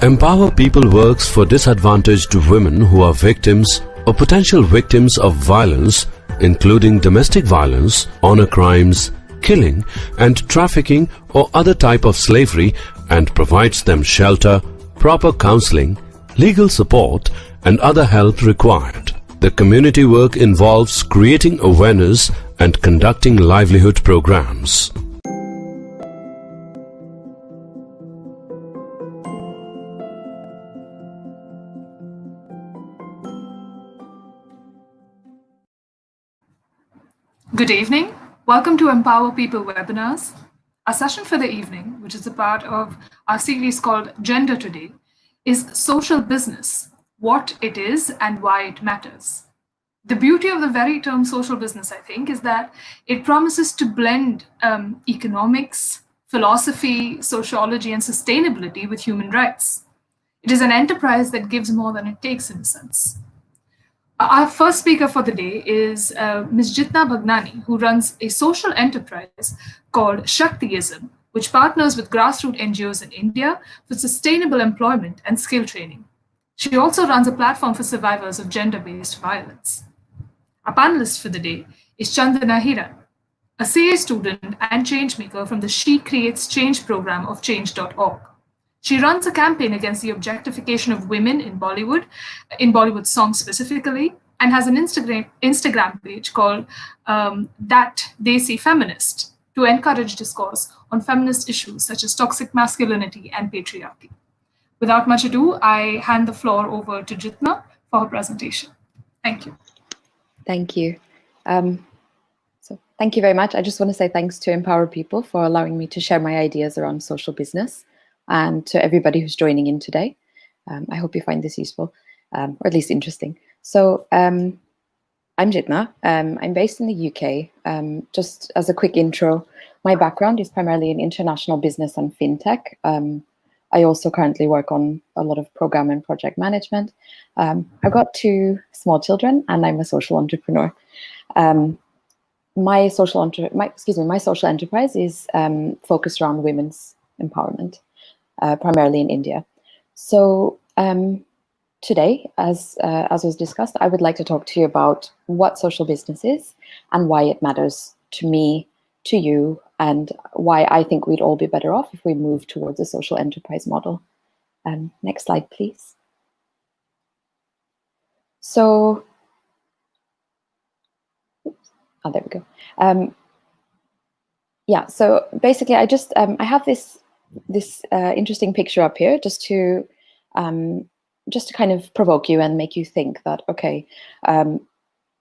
Empower People works for disadvantaged women who are victims or potential victims of violence, including domestic violence, honor crimes, killing and trafficking or other type of slavery, and provides them shelter, proper counseling, legal support and other help required. The community work involves creating awareness and conducting livelihood programs. Good evening. Welcome to Empower People webinars. Our session for the evening, which is a part of our series called Gender Today, is social business, what it is and why it matters. The beauty of the very term social business, I think, is that it promises to blend economics, philosophy, sociology, and sustainability with human rights. It is an enterprise that gives more than it takes, in a sense. Our first speaker for the day is Ms. Jitna Bhagani, who runs a social enterprise called Shakthi ISM, which partners with grassroots NGOs in India for sustainable employment and skill training. She also runs a platform for survivors of gender-based violence. Our panelist for the day is Chandana Hiran, a CA student and changemaker from the She Creates Change program of change.org. She runs a campaign against the objectification of women in Bollywood songs specifically, and has an Instagram page called That Desi Feminist to encourage discourse on feminist issues such as toxic masculinity and patriarchy. Without much ado, I hand the floor over to Jitna for her presentation. Thank you. Thank you. So thank you very much. I just want to say thanks to Empower People for allowing me to share my ideas around social business, and to everybody who's joining in today. I hope you find this useful, or at least interesting. So I'm Jitna. I'm based in the UK. Just as a quick intro, my background is primarily in international business and fintech. I also currently work on a lot of program and project management. I've got 2 small children, and I'm a social entrepreneur. My social enterprise is focused around women's empowerment, primarily in India. So today, as was discussed, I would like to talk to you about what social business is and why it matters to me, to you, and why I think we'd all be better off if we move towards a social enterprise model. Next slide, please. So, there we go. Yeah, so basically I just, I have this interesting picture up here just to kind of provoke you and make you think that, okay,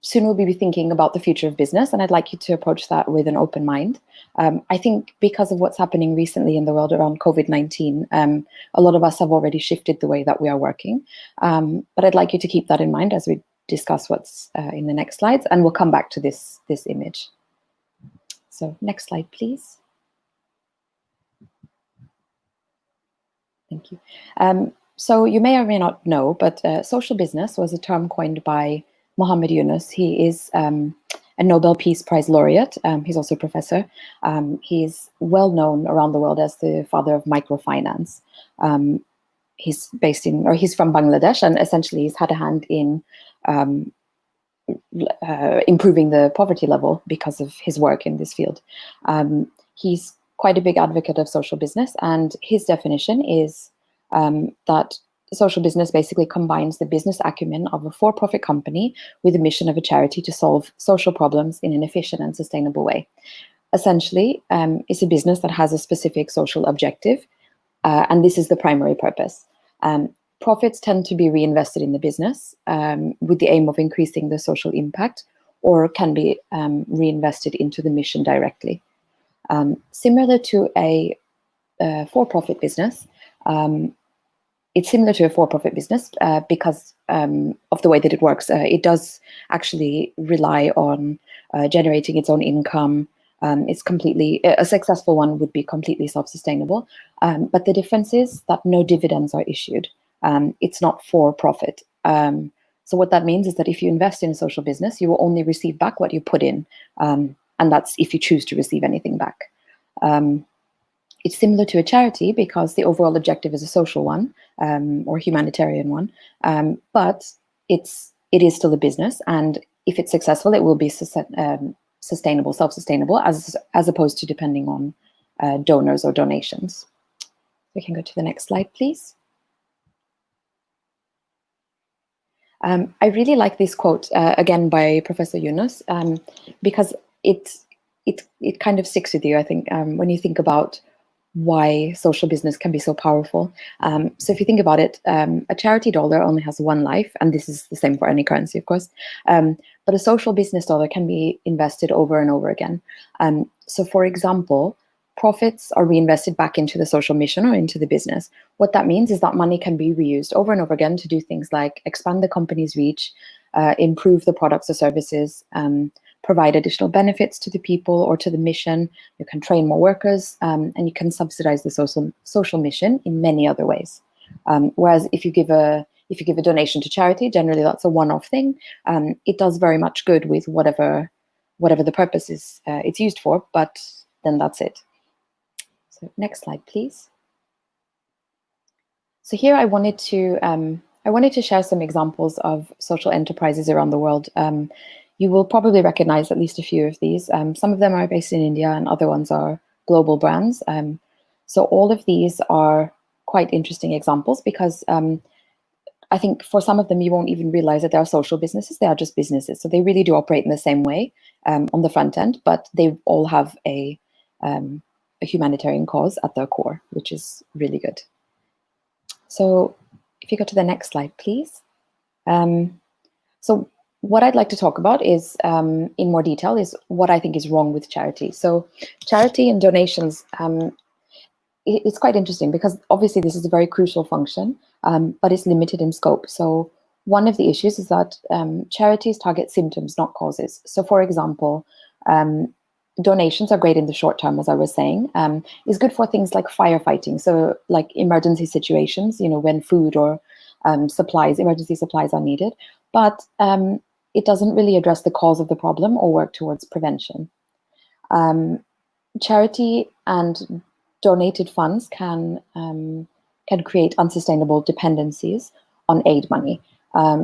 soon we'll be thinking about the future of business, and I'd like you to approach that with an open mind. I think because of what's happening recently in the world around COVID-19, a lot of us have already shifted the way that we are working, but I'd like you to keep that in mind as we discuss what's in the next slides, and we'll come back to this image. So next slide, please. Thank you. So you may or may not know, but social business was a term coined by Mohammed Yunus. He is a Nobel Peace Prize laureate. He's also a professor. He's well known around the world as the father of microfinance. He's from Bangladesh, and essentially he's had a hand in improving the poverty level because of his work in this field. He's quite a big advocate of social business, and his definition is that social business basically combines the business acumen of a for-profit company with the mission of a charity to solve social problems in an efficient and sustainable way. Essentially, it's a business that has a specific social objective, and this is the primary purpose. Profits tend to be reinvested in the business with the aim of increasing the social impact, or can be reinvested into the mission directly. Similar to a for-profit business, it's similar to a for-profit business because of the way that it works. It does actually rely on generating its own income. It's completely, a successful one would be completely self-sustainable. But the difference is that no dividends are issued. It's not for profit. So what that means is that if you invest in a social business, you will only receive back what you put in. And that's if you choose to receive anything back. it's similar to a charity because the overall objective is a social one, or humanitarian one, but it is still a business, and if it's successful, it will be sustainable, self-sustainable, as opposed to depending on donors or donations. We can go to the next slide, please. I really like this quote, again, by Professor Yunus, because it kind of sticks with you, I think, when you think about why social business can be so powerful. So if you think about it, a charity dollar only has one life, and this is the same for any currency, of course, but a social business dollar can be invested over and over again. So for example, profits are reinvested back into the social mission or into the business. What that means is that money can be reused over and over again to do things like expand the company's reach, improve the products or services, provide additional benefits to the people or to the mission. You can train more workers, and you can subsidize the social mission in many other ways. Whereas if you give a donation to charity, generally that's a one-off thing. It does very much good with whatever the purpose is it's used for, but then that's it. So next slide, please. So here I wanted to share some examples of social enterprises around the world. You will probably recognize at least a few of these. Some of them are based in India and other ones are global brands. So all of these are quite interesting examples because I think for some of them, you won't even realize that they are social businesses. They are just businesses. So they really do operate in the same way on the front end, but they all have a humanitarian cause at their core, which is really good. So if you go to the next slide, please. So what I'd like to talk about is, in more detail, is what I think is wrong with charity. So charity and donations, it's quite interesting because obviously this is a very crucial function, but it's limited in scope. So one of the issues is that charities target symptoms, not causes. So for example, donations are great in the short term, as I was saying. It's good for things like firefighting. So like emergency situations, when food or emergency supplies are needed. But it doesn't really address the cause of the problem or work towards prevention. Charity and donated funds can create unsustainable dependencies on aid money.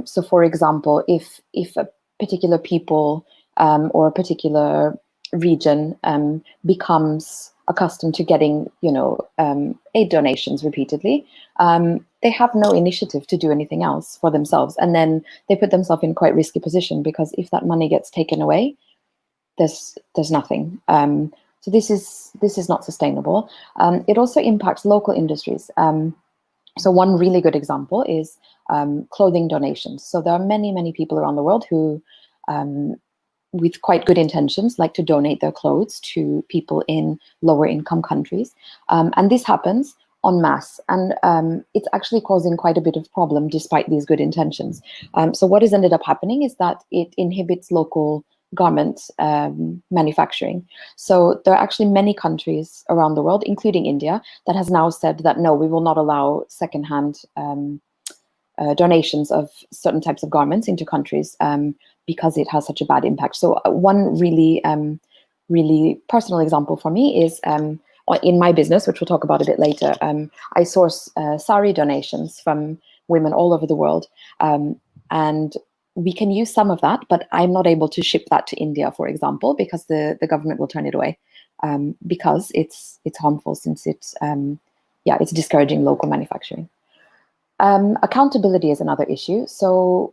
So for example, if a particular people or a particular region becomes accustomed to getting aid donations repeatedly, they have no initiative to do anything else for themselves, and then they put themselves in a quite risky position because if that money gets taken away, there's nothing. So this is not sustainable. It also impacts local industries. So one really good example is clothing donations. So there are many people around the world who with quite good intentions like to donate their clothes to people in lower income countries. And this happens en masse. And it's actually causing quite a bit of problem despite these good intentions. So what has ended up happening is that it inhibits local garment manufacturing. So there are actually many countries around the world, including India, that has now said that no, we will not allow secondhand donations of certain types of garments into countries because it has such a bad impact. So one really personal example for me is in my business, which we'll talk about a bit later. I source sari donations from women all over the world, and we can use some of that, but I'm not able to ship that to India, for example, because the government will turn it away because it's harmful, since it's discouraging local manufacturing. Accountability is another issue. So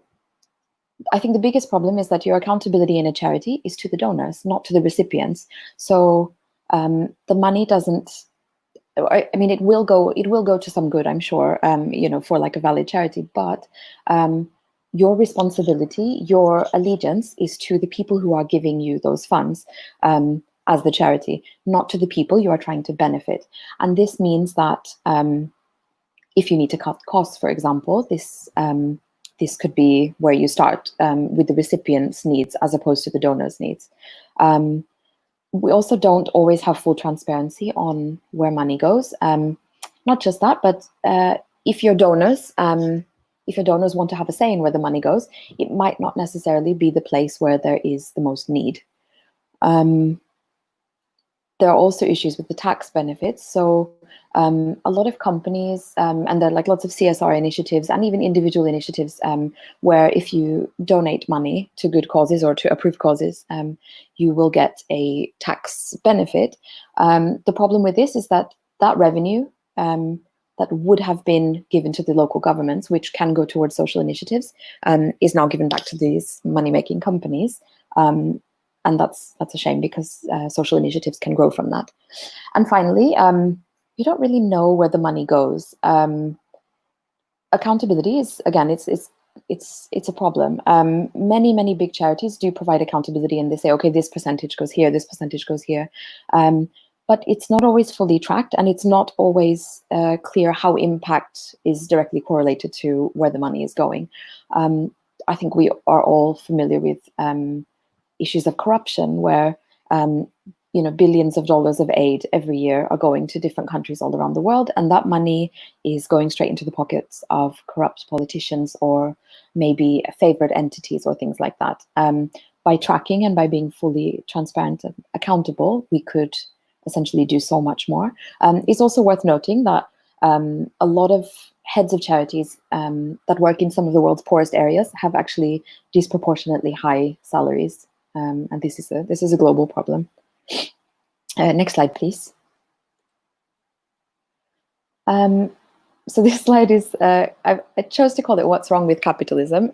I think the biggest problem is that your accountability in a charity is to the donors, not to the recipients. So the money doesn't, I mean, it will go to some good, I'm sure, for like a valid charity, but your responsibility, your allegiance is to the people who are giving you those funds as the charity, not to the people you are trying to benefit. And this means that if you need to cut costs, for example, this could be where you start with the recipient's needs as opposed to the donor's needs. We also don't always have full transparency on where money goes. Not just that, but if your donors want to have a say in where the money goes, it might not necessarily be the place where there is the most need. there are also issues with the tax benefits. So a lot of companies, and there are like lots of CSR initiatives and even individual initiatives where if you donate money to good causes or to approved causes, you will get a tax benefit. The problem with this is that that revenue that would have been given to the local governments, which can go towards social initiatives, is now given back to these money-making companies. And that's a shame, because social initiatives can grow from that. And finally, you don't really know where the money goes. Accountability is, again, it's a problem. Many big charities do provide accountability, and they say, okay, this percentage goes here, this percentage goes here. But it's not always fully tracked, and it's not always clear how impact is directly correlated to where the money is going. I think we are all familiar with issues of corruption, where billions of dollars of aid every year are going to different countries all around the world, and that money is going straight into the pockets of corrupt politicians or maybe favored entities or things like that. By tracking and by being fully transparent and accountable, we could essentially do so much more. It's also worth noting that a lot of heads of charities that work in some of the world's poorest areas have actually disproportionately high salaries. And this is a global problem. Next slide, please. So this slide is, I chose to call it "What's Wrong with Capitalism?"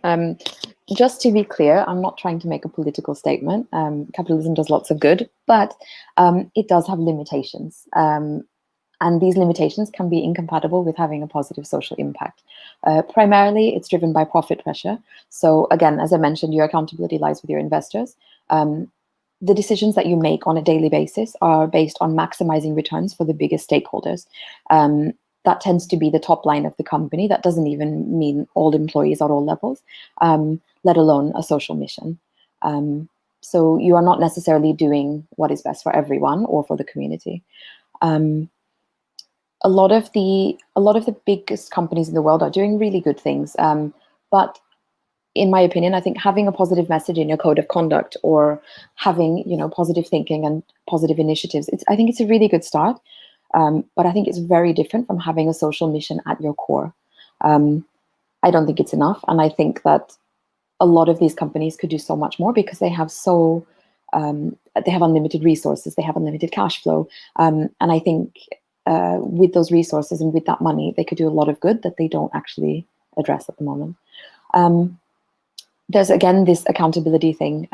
Just to be clear, I'm not trying to make a political statement. Capitalism does lots of good, but it does have limitations. And these limitations can be incompatible with having a positive social impact. Primarily, it's driven by profit pressure. So again, as I mentioned, your accountability lies with your investors. The decisions that you make on a daily basis are based on maximizing returns for the biggest stakeholders. That tends to be the top line of the company. That doesn't even mean all employees at all levels, let alone a social mission. So you are not necessarily doing what is best for everyone or for the community. A lot of the biggest companies in the world are doing really good things, but in my opinion, I think having a positive message in your code of conduct, or having positive thinking and positive initiatives, I think it's a really good start. But I think it's very different from having a social mission at your core. I don't think it's enough, and I think that a lot of these companies could do so much more, because they have they have unlimited resources, they have unlimited cash flow, and I think with those resources and with that money, they could do a lot of good that they don't actually address at the moment. There's again this accountability thing.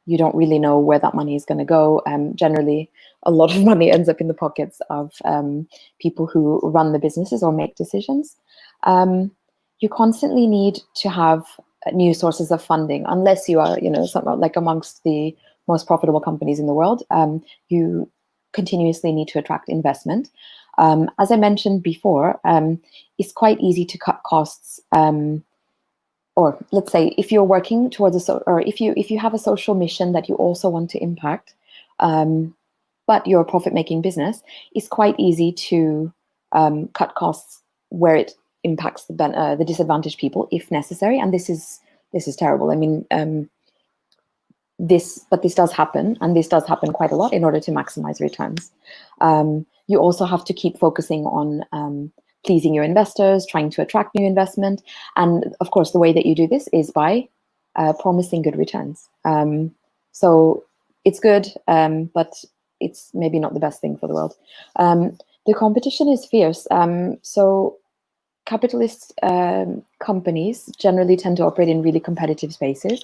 You don't really know where that money is going to go. Generally, a lot of money ends up in the pockets of people who run the businesses or make decisions. You constantly need to have new sources of funding, unless you are, something like amongst the most profitable companies in the world. You continuously need to attract investment. As I mentioned before, it's quite easy to cut costs. Or let's say if you're working towards or if you have a social mission that you also want to impact, but you're a profit-making business, it's quite easy to cut costs where it impacts the disadvantaged people if necessary. And this is terrible. I mean, this does happen, and this does happen quite a lot in order to maximize returns. You also have to keep focusing on pleasing your investors, trying to attract new investment. And of course, the way that you do this is by promising good returns. So it's good, but it's maybe not the best thing for the world. The competition is fierce. So capitalist companies generally tend to operate in really competitive spaces.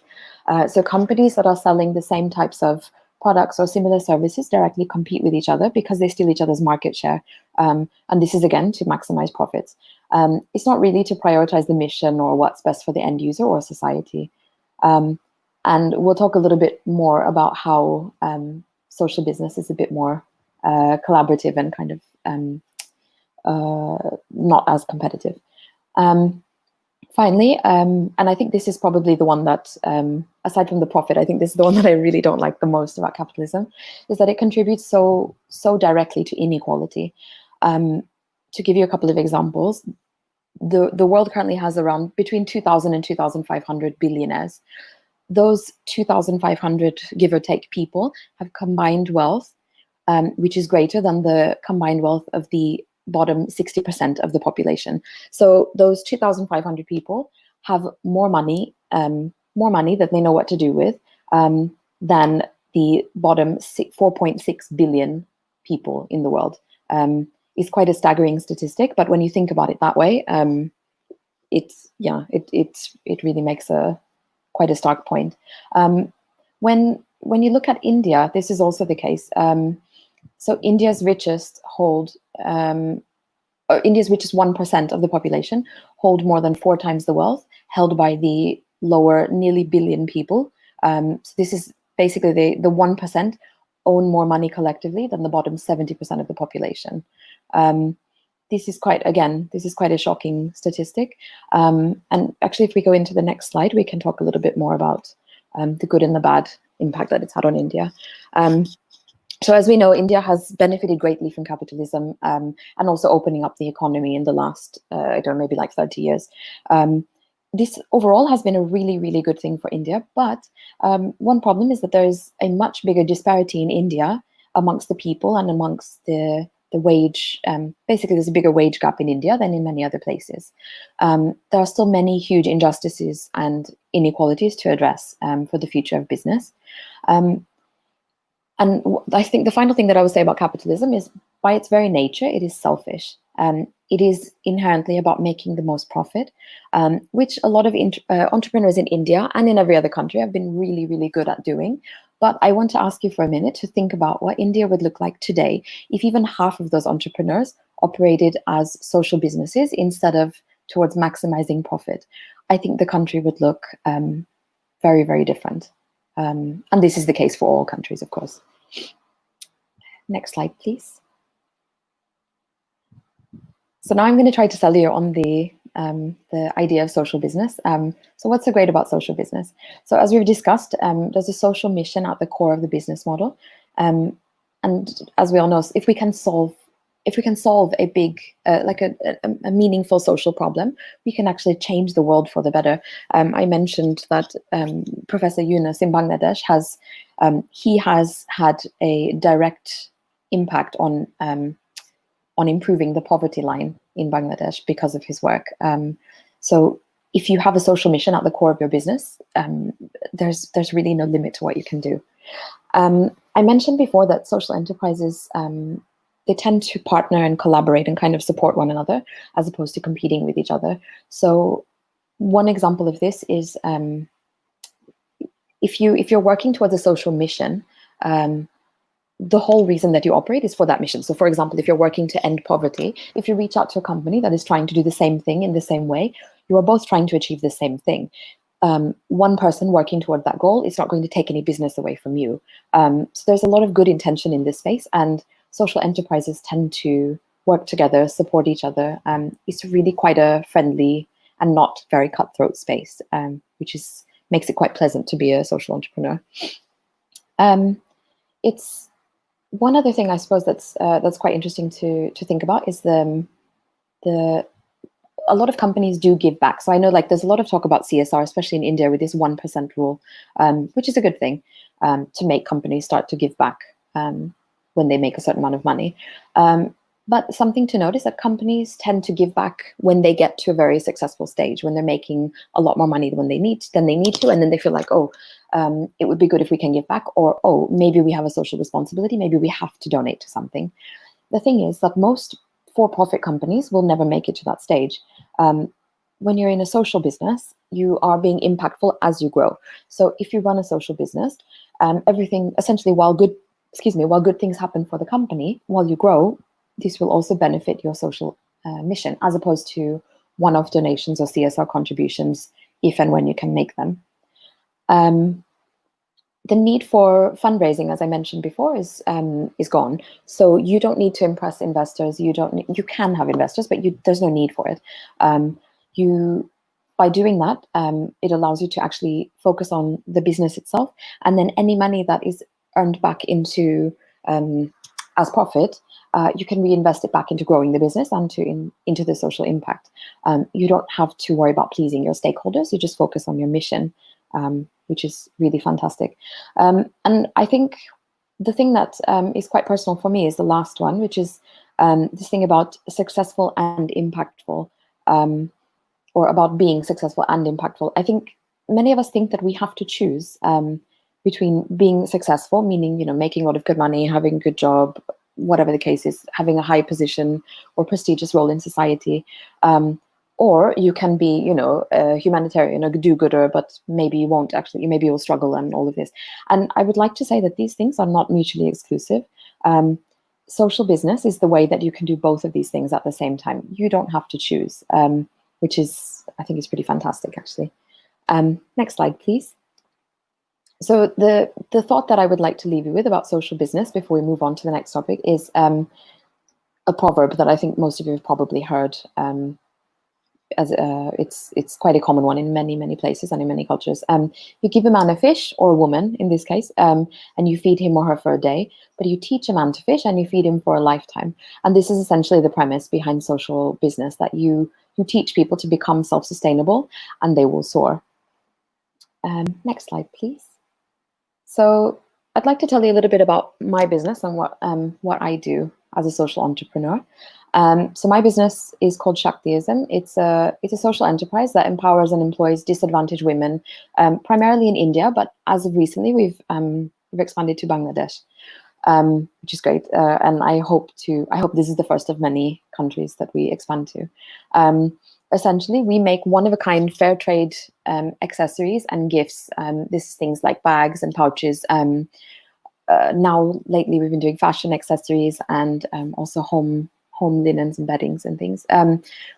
So companies that are selling the same types of products or similar services directly compete with each other because they steal each other's market share. And this is, again, to maximize profits. It's not really to prioritize the mission or what's best for the end user or society. And we'll talk a little bit more about how social business is a bit more collaborative and kind of not as competitive. Finally, and I think this is probably the one that, aside from the profit, I think this is the one that I really don't like the most about capitalism, is that it contributes so directly to inequality. To give you a couple of examples, the world currently has around between 2,000 and 2,500 billionaires. Those 2,500, give or take, people have combined wealth which is greater than the combined wealth of the bottom 60% of the population. So those 2,500 people have more money that they know what to do with than the bottom 4.6 billion people in the world. It's quite a staggering statistic, but when you think about it that way, it really makes quite a stark point. When you look at India, this is also the case. So India's richest 1% of the population hold more than 4 times the wealth held by the lower nearly billion people. So this is basically the 1% own more money collectively than the bottom 70% of the population. This is quite a shocking statistic. And actually, if we go into the next slide, we can talk a little bit more about the good and the bad impact that it's had on India. So as we know, India has benefited greatly from capitalism and also opening up the economy in the last, maybe like 30 years. This overall has been a really, really good thing for India. But one problem is that there's a much bigger disparity in India amongst the people and amongst the wage. Basically, there's a bigger wage gap in India than in many other places. There are still many huge injustices and inequalities to address for the future of business. And I think the final thing that I would say about capitalism is, by its very nature, it is selfish. It is inherently about making the most profit, which a lot of entrepreneurs in India and in every other country have been really, really good at doing. But I want to ask you for a minute to think about what India would look like today if even half of those entrepreneurs operated as social businesses instead of towards maximizing profit. I think the country would look very, very different. And this is the case for all countries, of course. Next slide, please. So now I'm going to try to sell you on the idea of social business. So what's so great about social business? So as we've discussed, there's a social mission at the core of the business model. And as we all know, if we can solve a big, a meaningful social problem, we can actually change the world for the better. I mentioned that Professor Yunus in Bangladesh has had a direct impact on improving the poverty line in Bangladesh because of his work. So if you have a social mission at the core of your business, there's really no limit to what you can do. I mentioned before that social enterprises, they tend to partner and collaborate and kind of support one another as opposed to competing with each other. So one example of this is if you're working towards a social mission, the whole reason that you operate is for that mission. So for example, if you're working to end poverty, if you reach out to a company that is trying to do the same thing in the same way, you are both trying to achieve the same thing. One person working toward that goal is not going to take any business away from you. So there's a lot of good intention in this space, and social enterprises tend to work together, support each other. It's really quite a friendly and not very cutthroat space, which makes it quite pleasant to be a social entrepreneur. It's one other thing I suppose that's quite interesting to think about is a lot of companies do give back. So I know there's a lot of talk about CSR, especially in India with this 1% rule, which is a good thing to make companies start to give back when they make a certain amount of money. But something to notice that companies tend to give back when they get to a very successful stage, when they're making a lot more money than they need to, and then they feel like, it would be good if we can give back, or maybe we have a social responsibility, maybe we have to donate to something. The thing is that most for-profit companies will never make it to that stage. When you're in a social business, you are being impactful as you grow. So if you run a social business, everything essentially, while good things happen for the company, while you grow, this will also benefit your social mission, as opposed to one-off donations or CSR contributions, if and when you can make them. The need for fundraising, as I mentioned before, is gone. So you don't need to impress investors. You can have investors, but there's no need for it. By doing that, it allows you to actually focus on the business itself, and then any money that is earned back into as profit, you can reinvest it back into growing the business and into the social impact. You don't have to worry about pleasing your stakeholders. You just focus on your mission, which is really fantastic. And I think the thing that is quite personal for me is the last one, which is this thing about successful and impactful, or about being successful and impactful. I think many of us think that we have to choose between being successful, meaning, you know, making a lot of good money, having a good job, whatever the case is, having a high position or prestigious role in society, or you can be, you know, a humanitarian, a do-gooder, but maybe you won't actually, maybe you'll struggle and all of this. And I would like to say that these things are not mutually exclusive. Social business is the way that you can do both of these things at the same time. You don't have to choose, which is, I think, is pretty fantastic, actually. Next slide, please. So the thought that I would like to leave you with about social business before we move on to the next topic is a proverb that I think most of you have probably heard. As it's quite a common one in many places and in many cultures. You give a man a fish, or a woman in this case, and you feed him or her for a day, but you teach a man to fish and you feed him for a lifetime. And this is essentially the premise behind social business, that you teach people to become self-sustainable and they will soar. Next slide, please. So I'd like to tell you a little bit about my business and what I do as a social entrepreneur. So my business is called Shakthi ISM. It's a social enterprise that empowers and employs disadvantaged women, primarily in India, but as of recently, we've expanded to Bangladesh, which is great. And I hope this is the first of many countries that we expand to. Essentially, we make one-of-a-kind fair trade accessories and gifts. This is things like bags and pouches. Now, lately, we've been doing fashion accessories and also home linens and beddings and things.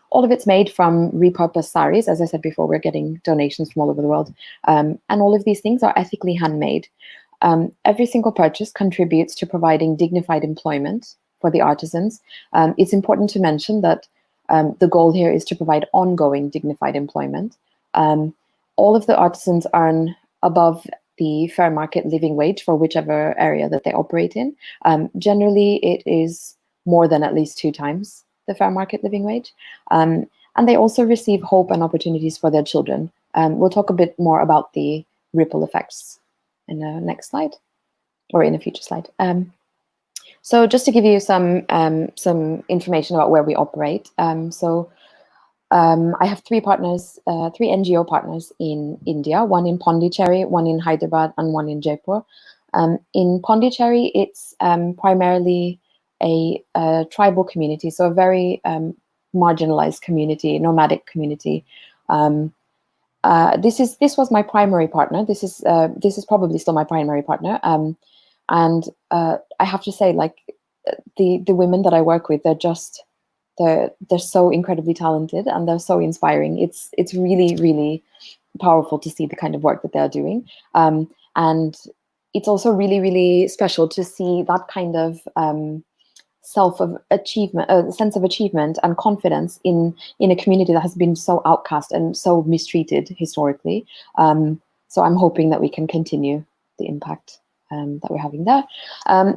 All of it's made from repurposed saris. As I said before, we're getting donations from all over the world. And all of these things are ethically handmade. Every single purchase contributes to providing dignified employment for the artisans. It's important to mention that the goal here is to provide ongoing dignified employment. All of the artisans earn above the fair market living wage for whichever area that they operate in. Generally, it is more than at least 2 times the fair market living wage. And they also receive hope and opportunities for their children. We'll talk a bit more about the ripple effects in the next slide, or in a future slide. So just to give you some information about where we operate. I have 3 partners, 3 NGO partners in India, one in Pondicherry, one in Hyderabad, and one in Jaipur. In Pondicherry, it's primarily a tribal community, so a very marginalized community, nomadic community. This was my primary partner. This is probably still my primary partner. And I have to say, like, the women that I work with, they're so incredibly talented and they're so inspiring. It's really powerful to see the kind of work that they're doing. And it's also really special to see that kind of sense of achievement and confidence in a community that has been so outcast and so mistreated historically. So I'm hoping that we can continue the impact that we're having there.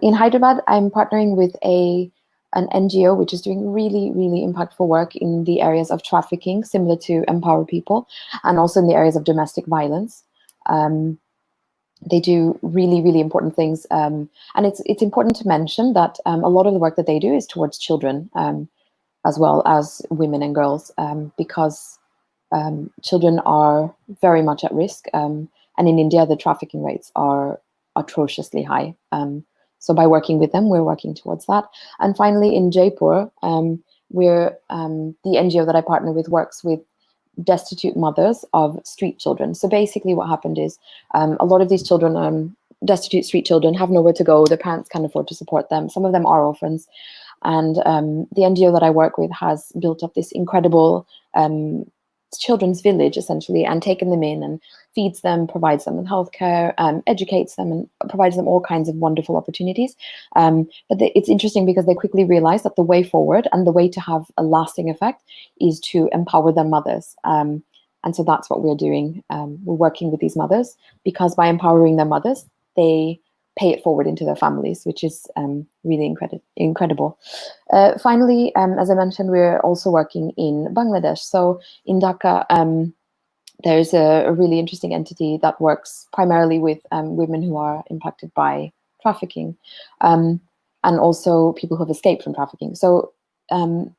In Hyderabad, I'm partnering with an NGO which is doing really impactful work in the areas of trafficking, similar to Empower People, and also in the areas of domestic violence. They do really important things, and it's important to mention that a lot of the work that they do is towards children, as well as women and girls, because children are very much at risk, and in India the trafficking rates are atrociously high. So by working with them, we're working towards that. And finally, in Jaipur, we're the NGO that I partner with works with destitute mothers of street children. So basically what happened is a lot of these children, destitute street children, have nowhere to go. Their parents can't afford to support them. Some of them are orphans. And the NGO that I work with has built up this incredible children's village, essentially, and taken them in and feeds them, provides them with healthcare, educates them, and provides them all kinds of wonderful opportunities. But it's interesting because they quickly realize that the way forward and the way to have a lasting effect is to empower their mothers. And so that's what we're doing. We're working with these mothers because by empowering their mothers, they pay it forward into their families, which is really incredible. Finally, as I mentioned, we're also working in Bangladesh. So in Dhaka, there's a really interesting entity that works primarily with women who are impacted by trafficking, and also people who have escaped from trafficking. So I'm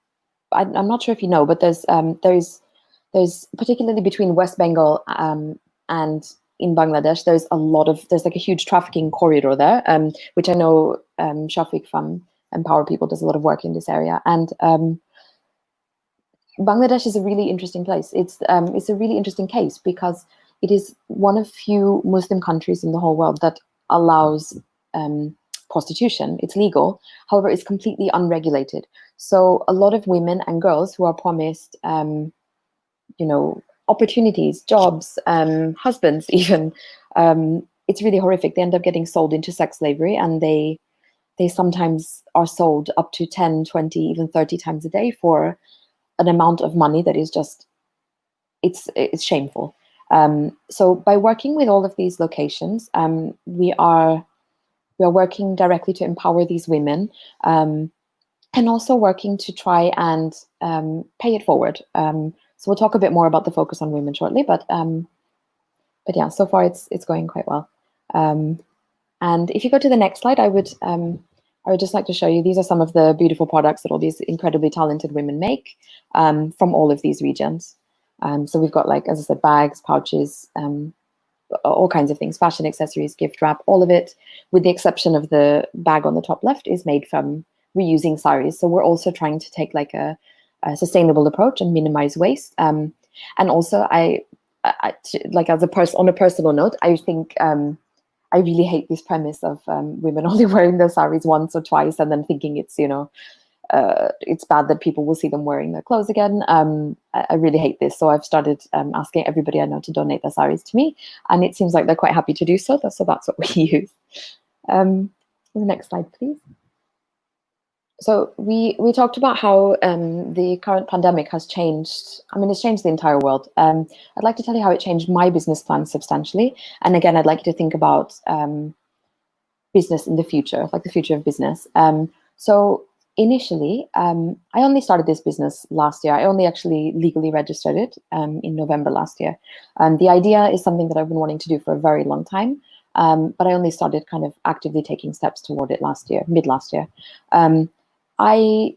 not sure if you know, but there's particularly between West Bengal and in Bangladesh, there's like a huge trafficking corridor there, which I know Shafiq from Empower People does a lot of work in this area. And Bangladesh is a really interesting place. It's a really interesting case because it is one of few Muslim countries in the whole world that allows prostitution. It's legal, however, it's completely unregulated. So a lot of women and girls who are promised, opportunities, jobs, husbands, even, it's really horrific. They end up getting sold into sex slavery, and they sometimes are sold up to 10, 20, even 30 times a day for an amount of money that is just, it's shameful. So by working with all of these locations, we are working directly to empower these women, and also working to try and pay it forward. So we'll talk a bit more about the focus on women shortly, but yeah, so far it's going quite well. And if you go to the next slide, I would just like to show you, these are some of the beautiful products that all these incredibly talented women make from all of these regions. So we've got, like, as I said, bags, pouches, all kinds of things, fashion accessories, gift wrap, all of it, with the exception of the bag on the top left, is made from reusing saris. So we're also trying to take like a sustainable approach and minimize waste. And also, I like, as on a personal note, I think I really hate this premise of women only wearing their saris once or twice and then thinking it's it's bad that people will see them wearing their clothes again. I really hate this. So I've started asking everybody I know to donate their saris to me, and it seems like they're quite happy to do so. So that's what we use. The next slide, please. So we talked about how the current pandemic has changed. I mean, it's changed the entire world. I'd like to tell you how it changed my business plan substantially. And again, I'd like you to think about business in the future, like the future of business. So initially, I only started this business last year. I only actually legally registered it in November last year. The idea is something that I've been wanting to do for a very long time, but I only started kind of actively taking steps toward it mid last year. I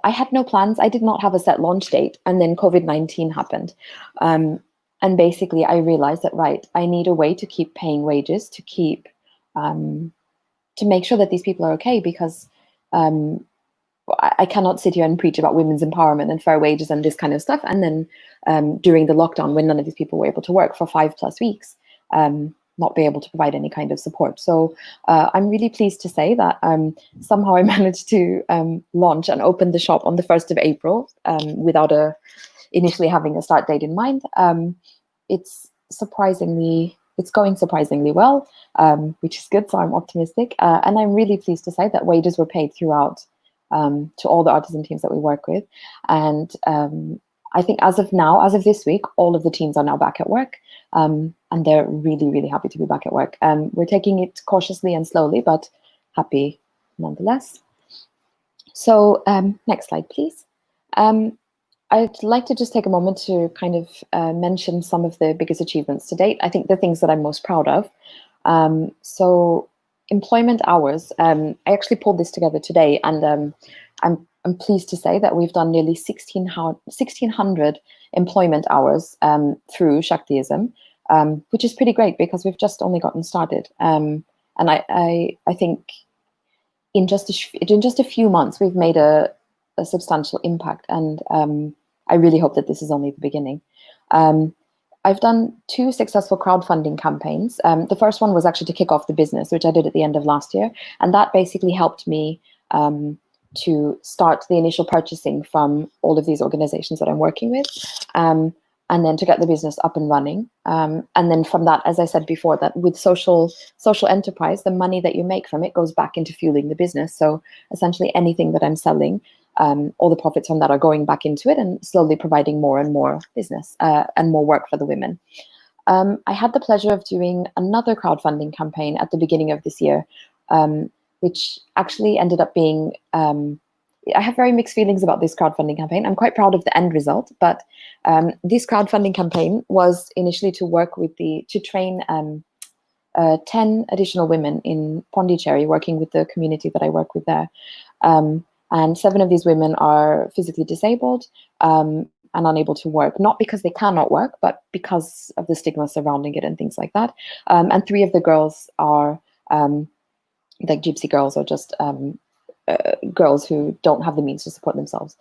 had no plans. I did not have a set launch date, and then COVID-19 happened. And basically, I realized that, right, I need a way to keep paying wages, to keep to make sure that these people are okay, because I cannot sit here and preach about women's empowerment and fair wages and this kind of stuff, and then during the lockdown, when none of these people were able to work for 5+ weeks, not be able to provide any kind of support. So I'm really pleased to say that somehow I managed to launch and open the shop on the 1st of April without initially having a start date in mind. It's going surprisingly well, which is good, so I'm optimistic. And I'm really pleased to say that wages were paid throughout to all the artisan teams that we work with. And I think as of this week, all of the teams are now back at work. And they're really, really happy to be back at work. We're taking it cautiously and slowly, but happy nonetheless. So next slide, please. I'd like to just take a moment to kind of mention some of the biggest achievements to date. I think the things that I'm most proud of. So employment hours, I actually pulled this together today, and I'm pleased to say that we've done nearly 1,600 employment hours through Shakthi ISM, which is pretty great because we've just only gotten started. And I think in just a few months we've made a substantial impact, and I really hope that this is only the beginning. I've done 2 successful crowdfunding campaigns. The first one was actually to kick off the business, which I did at the end of last year, and that basically helped me to start the initial purchasing from all of these organizations that I'm working with, and then to get the business up and running. And then from that, as I said before, that with social enterprise, the money that you make from it goes back into fueling the business. So essentially anything that I'm selling, all the profits from that are going back into it and slowly providing more and more business and more work for the women. I had the pleasure of doing another crowdfunding campaign at the beginning of this year, which actually ended up being, I have very mixed feelings about this crowdfunding campaign. I'm quite proud of the end result, but this crowdfunding campaign was initially to work with to train 10 additional women in Pondicherry working with the community that I work with there. And 7 of these women are physically disabled and unable to work, not because they cannot work, but because of the stigma surrounding it and things like that. And 3 of the girls are like gypsy girls, or just girls who don't have the means to support themselves.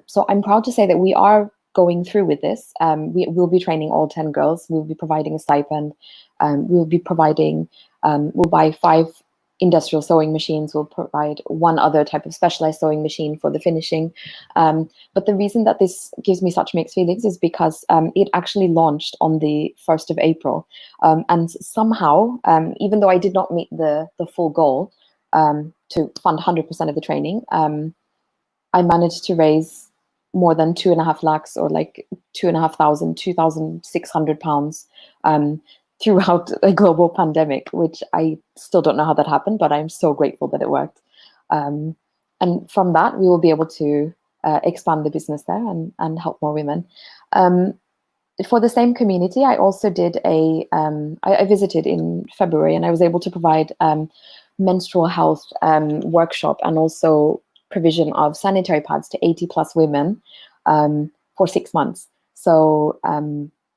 So I'm proud to say that we are going through with this. We will be training all 10 girls. We'll be providing a stipend. We'll be providing, we'll buy 5 industrial sewing machines. We'll provide 1 other type of specialized sewing machine for the finishing. But the reason that this gives me such mixed feelings is because it actually launched on the 1st of April. And somehow, even though I did not meet the full goal to fund 100% of the training, I managed to raise more than 2.5 lakhs, or like 2,600 pounds throughout a global pandemic, which I still don't know how that happened, but I'm so grateful that it worked. And from that, we will be able to expand the business there and help more women. For the same community, I also did I visited in February, and I was able to provide menstrual health workshop, and also provision of sanitary pads to 80 plus women for 6 months. So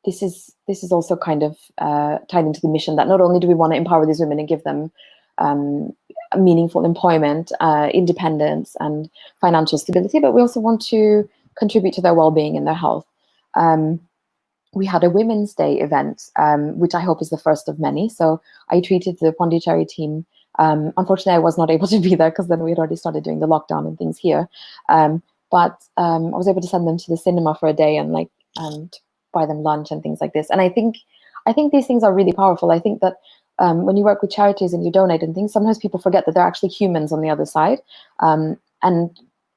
this is also kind of tied into the mission that not only do we want to empower these women and give them meaningful employment, independence, and financial stability, but we also want to contribute to their well-being and their health. We had a Women's Day event, which I hope is the first of many. So I treated the Pondicherry team. Unfortunately, I was not able to be there because then we had already started doing the lockdown and things here. But I was able to send them to the cinema for a day and buy them lunch and things like this. And I think these things are really powerful. I think that when you work with charities and you donate and things, sometimes people forget that they're actually humans on the other side. And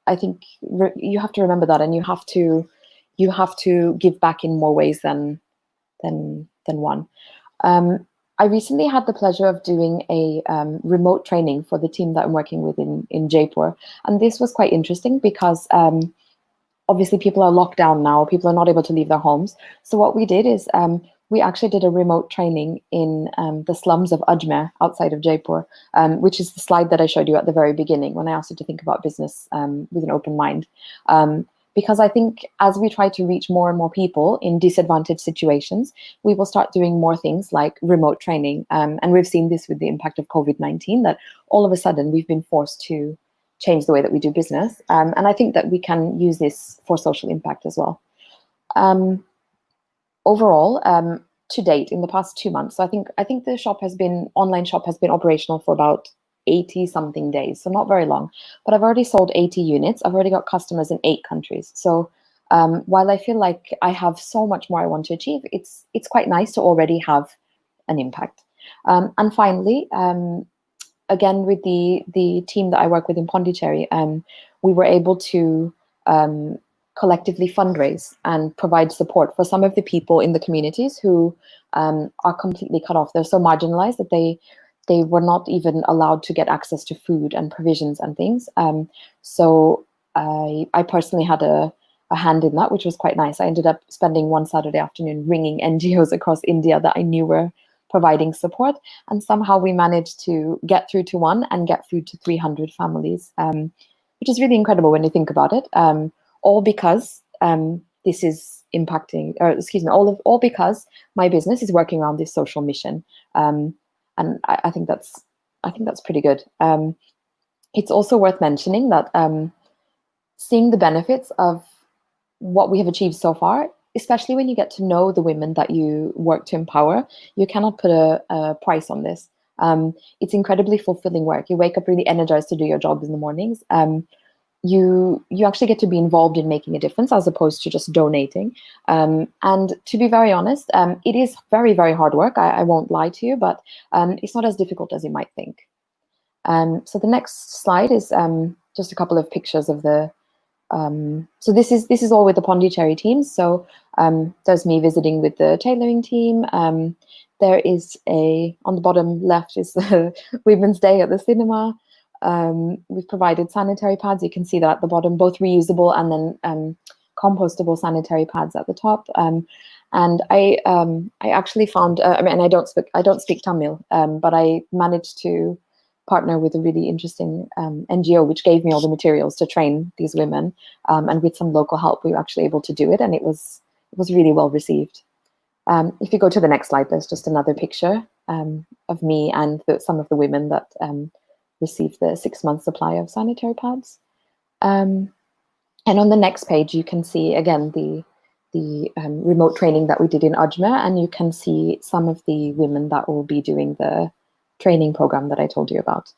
I think you have to remember that, and you have to give back in more ways than one. I recently had the pleasure of doing a remote training for the team that I'm working with in Jaipur. And this was quite interesting because obviously people are locked down now. People are not able to leave their homes. So what we did is we actually did a remote training in the slums of Ajmer outside of Jaipur, which is the slide that I showed you at the very beginning when I asked you to think about business with an open mind. Because I think as we try to reach more and more people in disadvantaged situations, we will start doing more things like remote training. And we've seen this with the impact of COVID-19, that all of a sudden we've been forced to change the way that we do business. And I think that we can use this for social impact as well. Overall, to date, in the past 2 months, so I think the online shop has been operational for about 80 something days, so not very long, but I've already sold 80 units. I've already got customers in 8 countries. So while I feel like I have so much more I want to achieve, it's quite nice to already have an impact. And finally, again, with the team that I work with in Pondicherry, we were able to collectively fundraise and provide support for some of the people in the communities who are completely cut off. They're so marginalized that they were not even allowed to get access to food and provisions and things. So I personally had a hand in that, which was quite nice. I ended up spending one Saturday afternoon ringing NGOs across India that I knew were providing support. And somehow we managed to get through to one and get food to 300 families, which is really incredible when you think about it. All because this is impacting, or excuse me, all because my business is working around this social mission. And I think that's pretty good. It's also worth mentioning that seeing the benefits of what we have achieved so far, especially when you get to know the women that you work to empower, you cannot put a price on this. It's incredibly fulfilling work. You wake up really energized to do your job in the mornings. You actually get to be involved in making a difference as opposed to just donating. And to be very honest, it is very, very hard work. I won't lie to you, but it's not as difficult as you might think. So the next slide is just a couple of pictures of the. So this is all with the Pondicherry team. So there's me visiting with the tailoring team. There is on the bottom left is the Women's Day at the cinema. We've provided sanitary pads. You can see that at the bottom, both reusable and then compostable sanitary pads at the top. And I actually found, I mean, I don't speak Tamil, but I managed to partner with a really interesting NGO, which gave me all the materials to train these women. And with some local help, we were actually able to do it, and it was really well received. If you go to the next slide, there's just another picture of me and some of the women that received the 6-month supply of sanitary pads. And on the next page, you can see again the remote training that we did in Ajmer, and you can see some of the women that will be doing the training program that I told you about.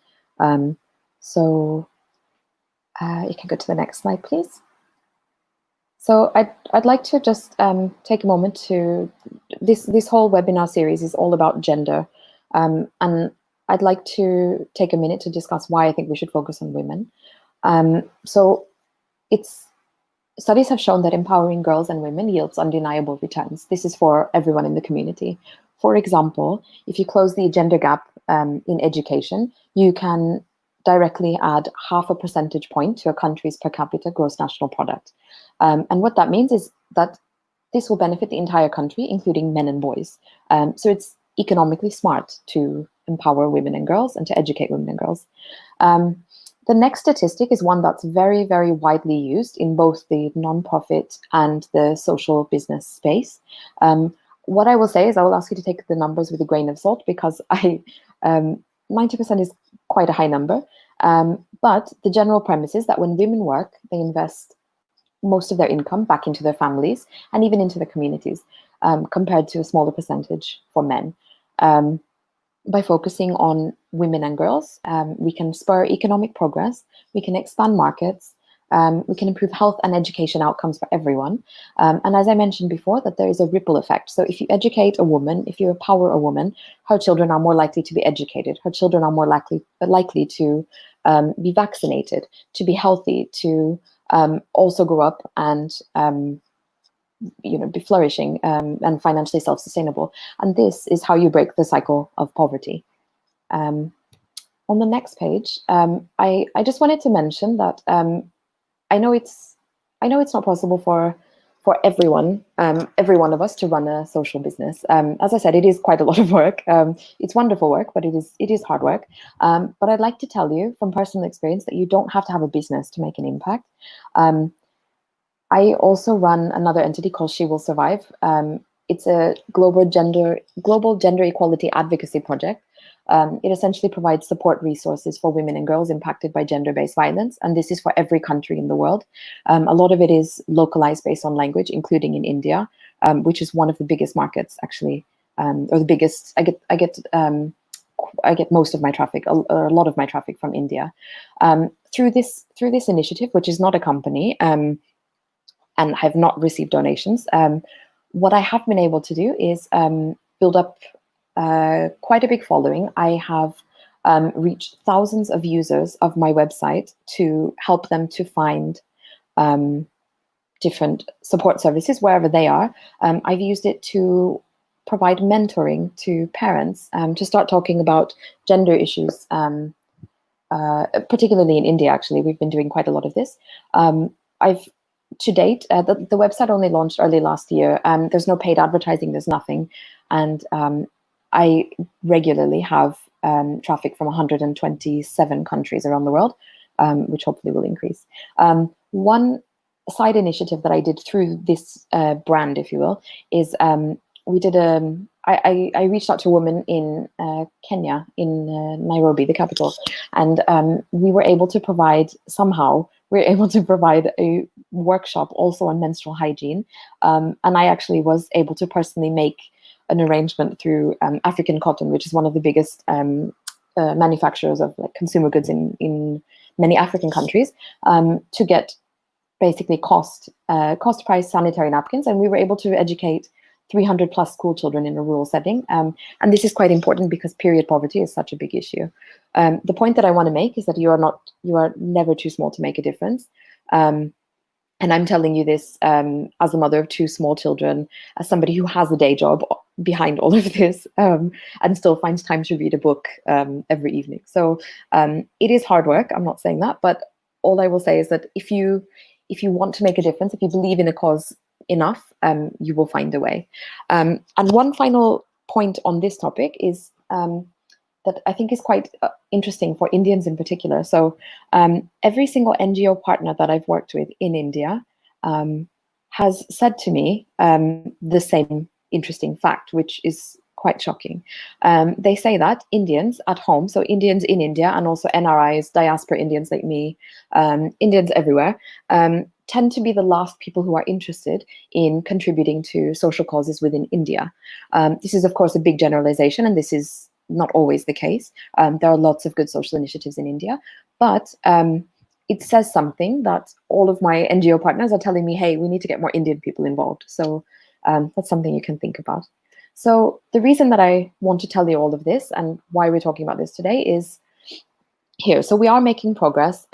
So you can go to the next slide, please. So I'd like to just take a moment to, this whole webinar series is all about gender, and I'd like to take a minute to discuss why I think we should focus on women. So studies have shown that empowering girls and women yields undeniable returns. This is for everyone in the community. For example, if you close the gender gap in education, you can directly add 0.5 percentage point to a country's per capita gross national product. And what that means is that this will benefit the entire country, including men and boys. So it's economically smart to empower women and girls and to educate women and girls. The next statistic is one that's very, very widely used in both the nonprofit and the social business space. What I will say is I will ask you to take the numbers with a grain of salt, because 90% is quite a high number. But the general premise is that when women work, they invest most of their income back into their families and even into the communities, compared to a smaller percentage for men. By focusing on women and girls, we can spur economic progress, we can expand markets, we can improve health and education outcomes for everyone. And as I mentioned before, that there is a ripple effect. So if you educate a woman, if you empower a woman, her children are more likely to be educated, her children are more likely to be vaccinated, to be healthy, to also grow up and be flourishing and financially self-sustainable. And this is how you break the cycle of poverty. On the next page, I just wanted to mention that I know it's not possible for everyone, every one of us, to run a social business. As I said, it is quite a lot of work. It's wonderful work, but it is hard work. But I'd like to tell you from personal experience that you don't have to have a business to make an impact. I also run another entity called She Will Survive. It's a global gender equality advocacy project. It essentially provides support resources for women and girls impacted by gender-based violence, and this is for every country in the world. A lot of it is localized based on language, including in India, which is one of the biggest markets, actually, or the biggest. I get most of my traffic, a lot of my traffic from India, through this initiative, which is not a company. And have not received donations. What I have been able to do is build up quite a big following. I have reached thousands of users of my website to help them to find different support services wherever they are. I've used it to provide mentoring to parents, to start talking about gender issues, particularly in India, actually. We've been doing quite a lot of this. To date, the website only launched early last year. There's no paid advertising, there's nothing. And I regularly have traffic from 127 countries around the world, which hopefully will increase. One side initiative that I did through this brand, if you will, is I reached out to a woman in Kenya, in Nairobi, the capital, and we were able to provide a workshop also on menstrual hygiene. And I actually was able to personally make an arrangement through African Cotton, which is one of the biggest manufacturers of consumer goods in many African countries, to get basically cost price sanitary napkins. And we were able to educate 300 plus school children in a rural setting. And this is quite important because period poverty is such a big issue. The point that I want to make is that you are never too small to make a difference. And I'm telling you this as a mother of 2 small children, as somebody who has a day job behind all of this, and still finds time to read a book every evening. So it is hard work, I'm not saying that, but all I will say is that if you want to make a difference, if you believe in a cause, enough, you will find a way. And one final point on this topic is that I think is quite interesting for Indians in particular. So every single NGO partner that I've worked with in India has said to me the same interesting fact, which is quite shocking. They say that Indians at home, so Indians in India and also NRIs, diaspora Indians like me, Indians everywhere, tend to be the last people who are interested in contributing to social causes within India. This is, of course, a big generalization, and this is not always the case. There are lots of good social initiatives in India, but it says something that all of my NGO partners are telling me, hey, we need to get more Indian people involved. So that's something you can think about. So the reason that I want to tell you all of this and why we're talking about this today is here. So we are making progress.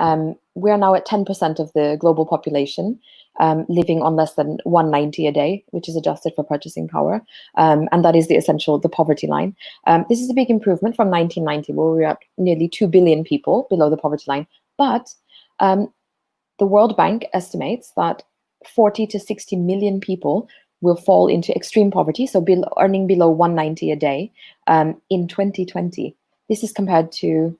We are now at 10% of the global population living on less than 190 a day, which is adjusted for purchasing power. And that is the poverty line. This is a big improvement from 1990, where we were at nearly 2 billion people below the poverty line. But the World Bank estimates that 40 to 60 million people will fall into extreme poverty, so earning below 190 a day in 2020. This is compared to,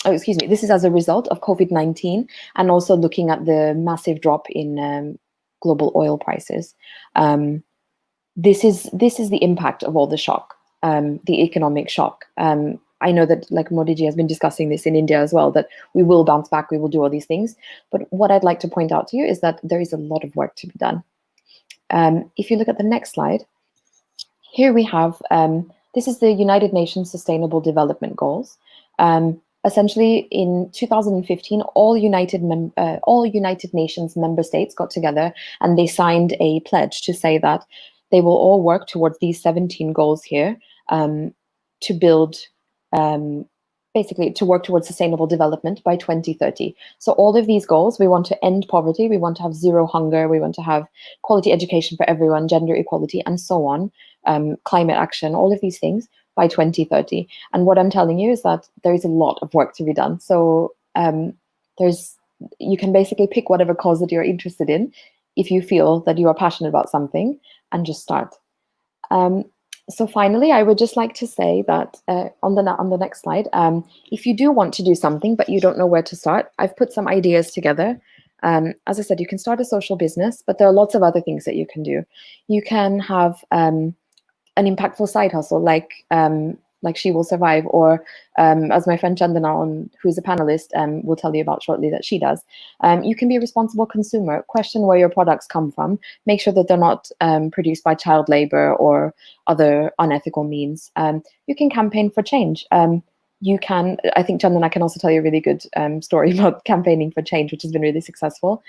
this is as a result of COVID-19 and also looking at the massive drop in global oil prices. This is the impact of all the shock, the economic shock. I know that like Modi ji has been discussing this in India as well, that we will bounce back, we will do all these things. But what I'd like to point out to you is that there is a lot of work to be done. If you look at the next slide, here we have, this is the United Nations Sustainable Development Goals. Essentially, in 2015, all United Nations member states got together and they signed a pledge to say that they will all work towards these 17 goals here to build, basically to work towards sustainable development by 2030. So all of these goals, we want to end poverty, we want to have zero hunger, we want to have quality education for everyone, gender equality, and so on, climate action, all of these things by 2030. And what I'm telling you is that there is a lot of work to be done. So you can basically pick whatever cause that you're interested in if you feel that you are passionate about something and just start. So finally, I would just like to say that on the next slide, if you do want to do something but you don't know where to start, I've put some ideas together. As I said, you can start a social business, but there are lots of other things that you can do. You can have an impactful side hustle like She Will Survive, or as my friend Chandana, who's a panelist, will tell you about shortly, that she does. You can be a responsible consumer, question where your products come from, make sure that they're not produced by child labor or other unethical means. You can campaign for change. I think Chandana can also tell you a really good story about campaigning for change, which has been really successful.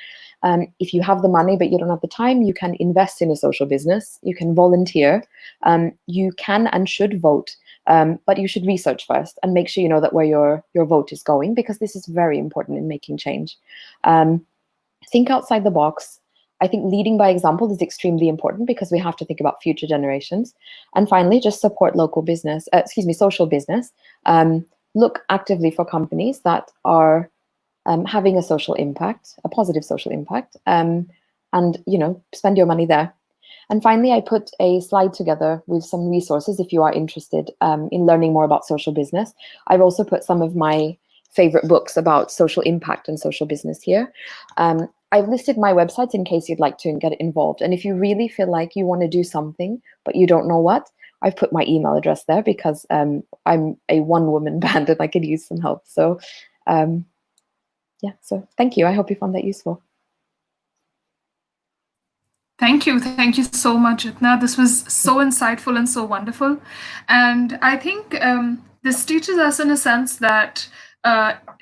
If you have the money but you don't have the time, you can invest in a social business, you can volunteer, you can and should vote, but you should research first and make sure you know that where your vote is going, because this is very important in making change. Think outside the box. I think leading by example is extremely important because we have to think about future generations. And finally, just support local business, social business. Look actively for companies that are having a social impact, a positive social impact, and spend your money there. And finally, I put a slide together with some resources if you are interested in learning more about social business. I've also put some of my favorite books about social impact and social business here. I've listed my websites in case you'd like to get involved. And if you really feel like you want to do something, but you don't know what, I've put my email address there because I'm a one-woman band and I could use some help. So so thank you. I hope you found that useful. Thank you so much, Jitna. This was so insightful and so wonderful. And I think this teaches us in a sense that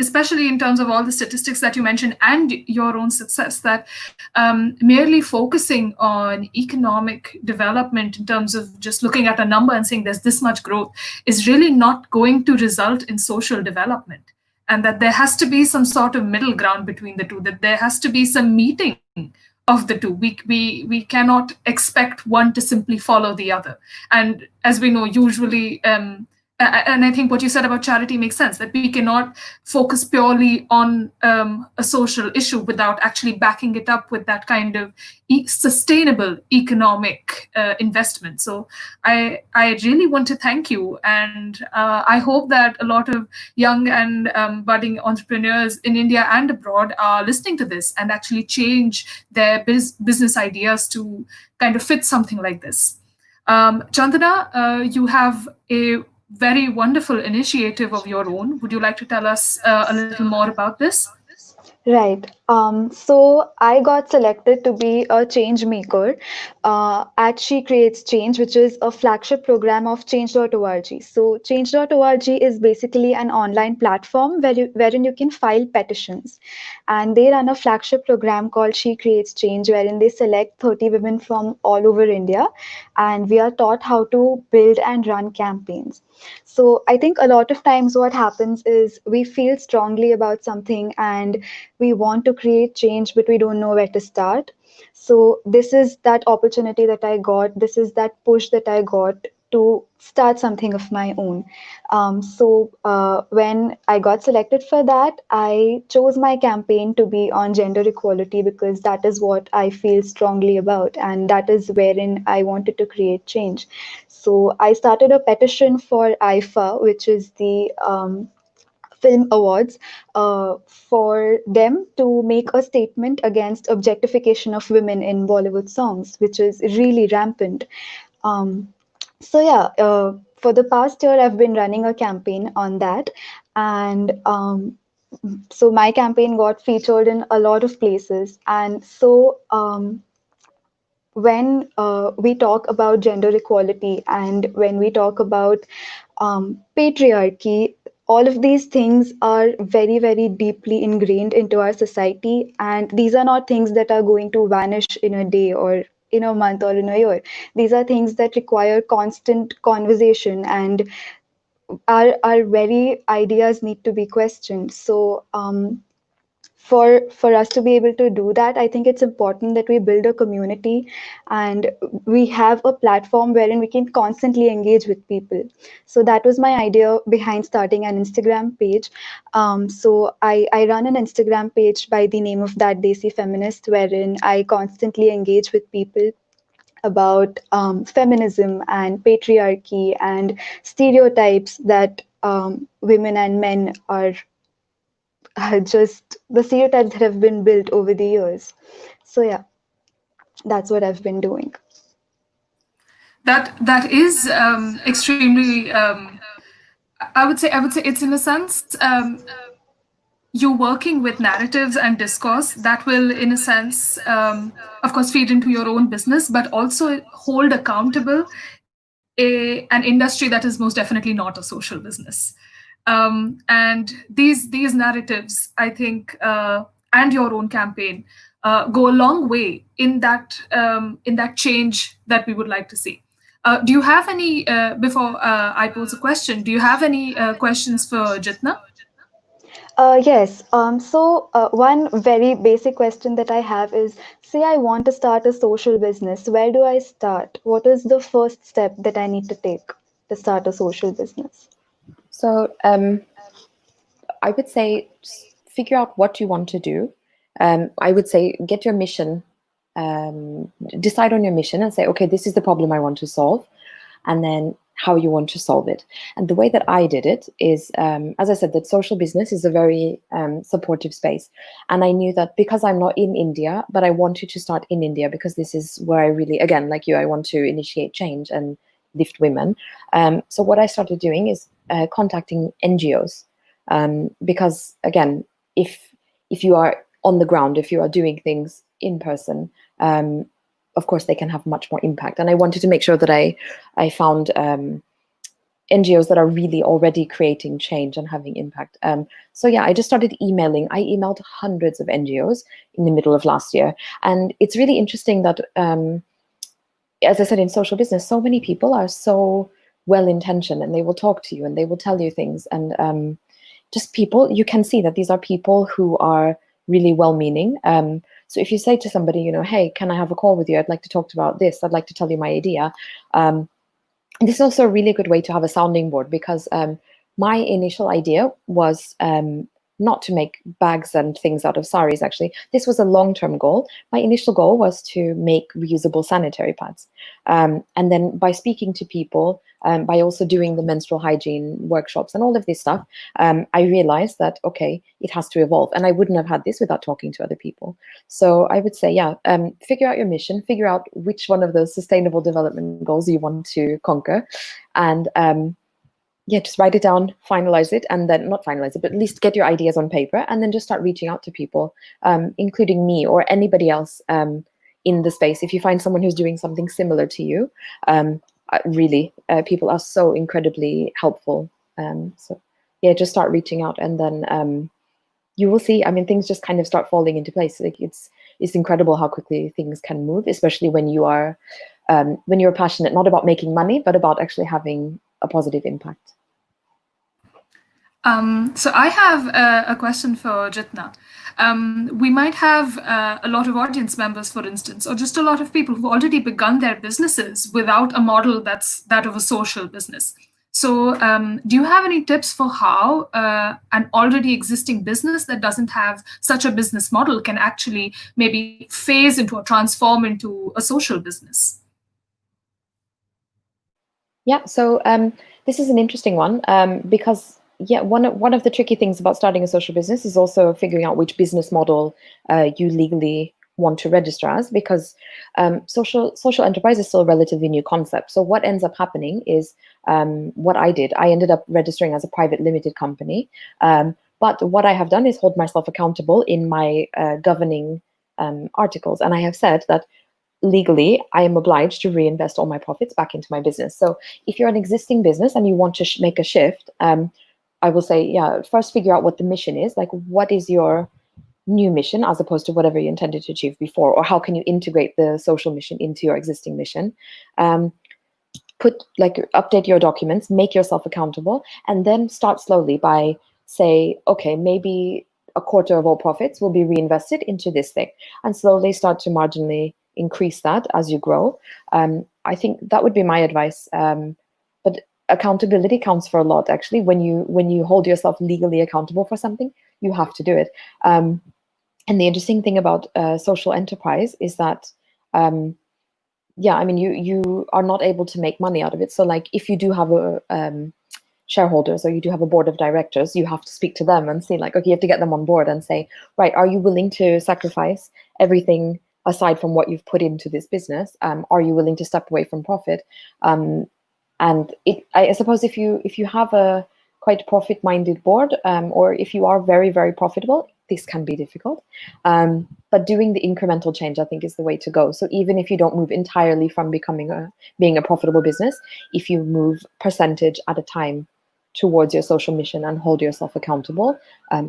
especially in terms of all the statistics that you mentioned and your own success, that merely focusing on economic development in terms of just looking at a number and saying there's this much growth is really not going to result in social development. And that there has to be some sort of middle ground between the two, that there has to be some meeting of the two. We cannot expect one to simply follow the other. And as we know, usually and I think what you said about charity makes sense, that we cannot focus purely on a social issue without actually backing it up with that kind of sustainable economic investment. So I really want to thank you, and I hope that a lot of young and budding entrepreneurs in India and abroad are listening to this and actually change their business ideas to kind of fit something like this. Chandana, you have a very wonderful initiative of your own. Would you like to tell us a little more about this? Right. So I got selected to be a change maker at She Creates Change, which is a flagship program of change.org. So change.org is basically an online platform wherein you can file petitions. And they run a flagship program called She Creates Change, wherein they select 30 women from all over India. And we are taught how to build and run campaigns. So I think a lot of times what happens is we feel strongly about something and we want to create change, but we don't know where to start. So this is that opportunity that I got. This is that push that I got to start something of my own. When I got selected for that, I chose my campaign to be on gender equality because that is what I feel strongly about, and that is wherein I wanted to create change. So I started a petition for IFA, which is the film awards, for them to make a statement against objectification of women in Bollywood songs, which is really rampant. Um, for the past year, I've been running a campaign on that, and so my campaign got featured in a lot of places, and so. When we talk about gender equality and when we talk about patriarchy, all of these things are very, very deeply ingrained into our society. And these are not things that are going to vanish in a day or in a month or in a year. These are things that require constant conversation, and our very ideas need to be questioned. So, for us to be able to do that, I think it's important that we build a community and we have a platform wherein we can constantly engage with people. So that was my idea behind starting an Instagram page. I run an Instagram page by the name of That Desi Feminist, wherein I constantly engage with people about feminism and patriarchy and stereotypes that women and men are just the stereotypes that have been built over the years. So yeah, that's what I've been doing. That is extremely. I would say it's in a sense. You're working with narratives and discourse that will, in a sense, of course, feed into your own business, but also hold accountable an industry that is most definitely not a social business. And these narratives, I think, and your own campaign go a long way in that change that we would like to see. Do you have any, before I pose a question, do you have any questions for Jitna? Yes. One very basic question that I have is, say I want to start a social business. Where do I start? What is the first step that I need to take to start a social business? So I would say figure out what you want to do. I would say get your mission, decide on your mission and say, okay, this is the problem I want to solve, and then how you want to solve it. And the way that I did it is, as I said, that social business is a very supportive space. And I knew that because I'm not in India, but I wanted to start in India because this is where I really, again, like you, I want to initiate change and lift women. So what I started doing is contacting NGOs. Because again, if you are on the ground, if you are doing things in person, of course they can have much more impact. And I wanted to make sure that I found NGOs that are really already creating change and having impact. So yeah, I just started emailing. I emailed hundreds of NGOs in the middle of last year. And it's really interesting that, as I said, in social business, so many people are so well-intentioned and they will talk to you and they will tell you things. And just people, you can see that these are people who are really well-meaning. So if you say to somebody, hey, can I have a call with you? I'd like to talk about this. I'd like to tell you my idea. this is also a really good way to have a sounding board, because my initial idea was not to make bags and things out of saris. Actually, this was a long-term goal. My initial goal was to make reusable sanitary pads. And then by speaking to people, by also doing the menstrual hygiene workshops and all of this stuff, I realized that, okay, it has to evolve. And I wouldn't have had this without talking to other people. So I would say, yeah, figure out your mission, figure out which one of those sustainable development goals you want to conquer. And yeah, just write it down, finalize it, and then not finalize it, but at least get your ideas on paper, and then just start reaching out to people, including me or anybody else in the space. If you find someone who's doing something similar to you, really, people are so incredibly helpful. So yeah, just start reaching out, and then you will see. I mean, things just kind of start falling into place. Like it's incredible how quickly things can move, especially when you are when you're passionate, not about making money, but about actually having a positive impact. So I have a question for Jitna. We might have a lot of audience members, for instance, or just a lot of people who've already begun their businesses without a model that's that of a social business. So do you have any tips for how an already existing business that doesn't have such a business model can actually maybe phase into or transform into a social business? Yeah, so this is an interesting one, because yeah, one of the tricky things about starting a social business is also figuring out which business model you legally want to register as, because social enterprise is still a relatively new concept. So what ends up happening is what I did. I ended up registering as a private limited company, but what I have done is hold myself accountable in my governing articles, and I have said that legally, I am obliged to reinvest all my profits back into my business. So if you're an existing business and you want to make a shift, I will say, yeah, first figure out what the mission is. Like, what is your new mission as opposed to whatever you intended to achieve before? Or how can you integrate the social mission into your existing mission? Update your documents, make yourself accountable, and then start slowly by say, okay, maybe a quarter of all profits will be reinvested into this thing, and slowly start to marginally increase that as you grow. I think that would be my advice. But accountability counts for a lot, actually. When you hold yourself legally accountable for something, you have to do it. And the interesting thing about social enterprise is that, yeah, I mean, you are not able to make money out of it. So, like, if you do have a shareholders or you do have a board of directors, you have to speak to them and see, like, okay, you have to get them on board and say, right, are you willing to sacrifice everything aside from what you've put into this business? Are you willing to step away from profit? And I suppose if you have a quite profit-minded board, or if you are very, very profitable, this can be difficult. But doing the incremental change, I think, is the way to go. So even if you don't move entirely from being a profitable business, if you move percentage at a time towards your social mission and hold yourself accountable,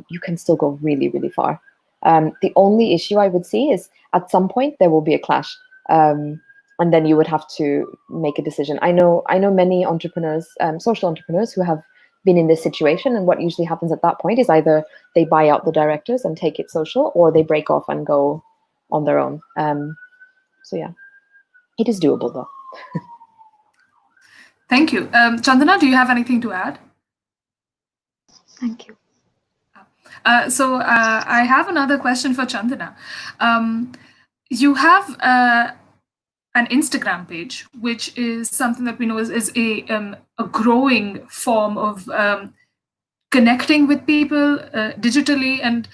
you can still go really, really far. The only issue I would see is at some point there will be a clash, and then you would have to make a decision. I know many entrepreneurs, social entrepreneurs, who have been in this situation, and what usually happens at that point is either they buy out the directors and take it social, or they break off and go on their own. So yeah, it is doable though. Thank you. Chandana, do you have anything to add? Thank you. So I have another question for Chandana. You have an Instagram page, which is something that we know is a growing form of connecting with people digitally. And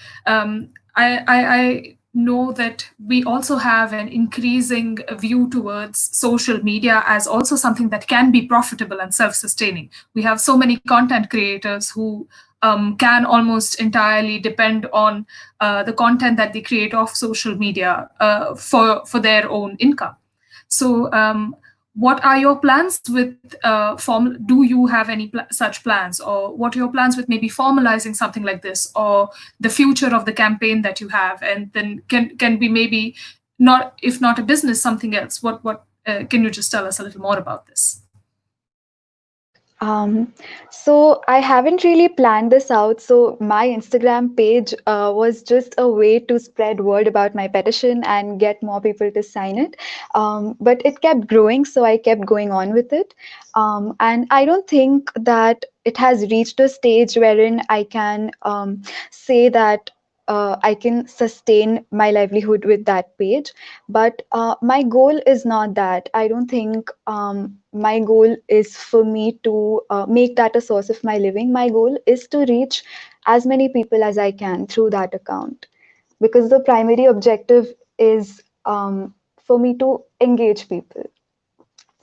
I know that we also have an increasing view towards social media as also something that can be profitable and self-sustaining. We have so many content creators who can almost entirely depend on the content that they create off social media for their own income. So what are your plans with do you have any such plans, or what are your plans with maybe formalizing something like this, or the future of the campaign that you have? And then can be maybe not, if not a business, something else. What can you just tell us a little more about this? So I haven't really planned this out. So my Instagram page was just a way to spread word about my petition and get more people to sign it. But it kept growing, so I kept going on with it. And I don't think that it has reached a stage wherein I can say that I can sustain my livelihood with that page. But my goal is not that. I don't think my goal is for me to make that a source of my living. My goal is to reach as many people as I can through that account, because the primary objective is for me to engage people.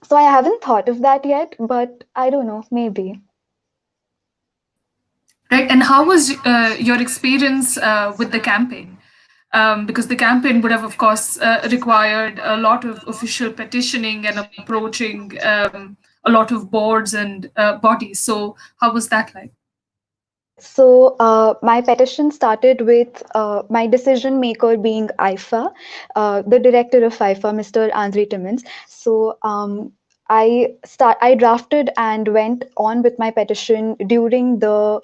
So I haven't thought of that yet, but I don't know, maybe. Right. And how was your experience with the campaign? Because the campaign would have, of course, required a lot of official petitioning and approaching a lot of boards and bodies. So, how was that like? Right. So my petition started with my decision maker being IFA, the director of IFA, Mr. Andre Timmins. So I drafted and went on with my petition during the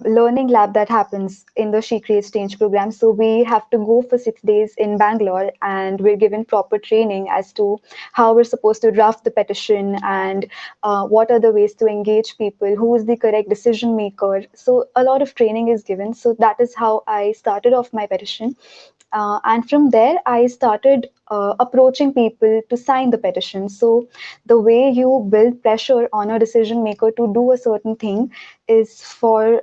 learning lab that happens in the She Creates Change program. So we have to go for 6 days in Bangalore, and we're given proper training as to how we're supposed to draft the petition and what are the ways to engage people, who is the correct decision maker. So a lot of training is given. So that is how I started off my petition. And from there, I started approaching people to sign the petition. So, the way you build pressure on a decision maker to do a certain thing is for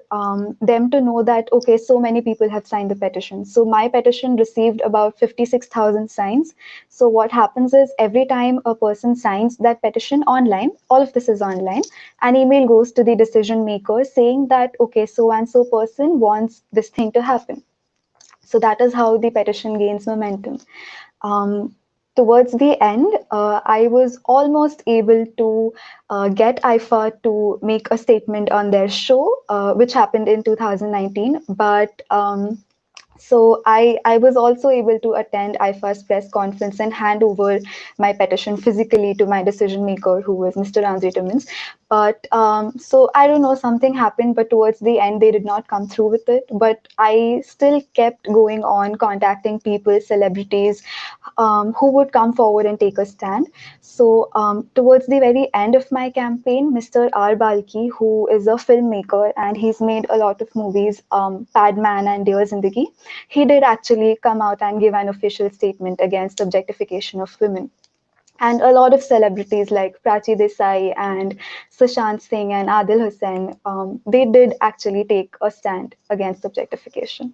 them to know that, okay, so many people have signed the petition. So, my petition received about 56,000 signs. So, what happens is every time a person signs that petition online, all of this is online, an email goes to the decision maker saying that, okay, so and so person wants this thing to happen. So that is how the petition gains momentum. Um, Towards the end, I was almost able to get IFA to make a statement on their show, which happened in 2019. But so I was also able to attend IFA's press conference and hand over my petition physically to my decision maker, who was Mr. Andre Timmins. But so I don't know, something happened, but towards the end, they did not come through with it. But I still kept going on, contacting people, celebrities, who would come forward and take a stand. So towards the very end of my campaign, Mr. R. Balki, who is a filmmaker and he's made a lot of movies, Padman and Dear Zindagi, he did actually come out and give an official statement against objectification of women. And a lot of celebrities like Prachi Desai and Sushant Singh and Adil Hussain, they did actually take a stand against objectification.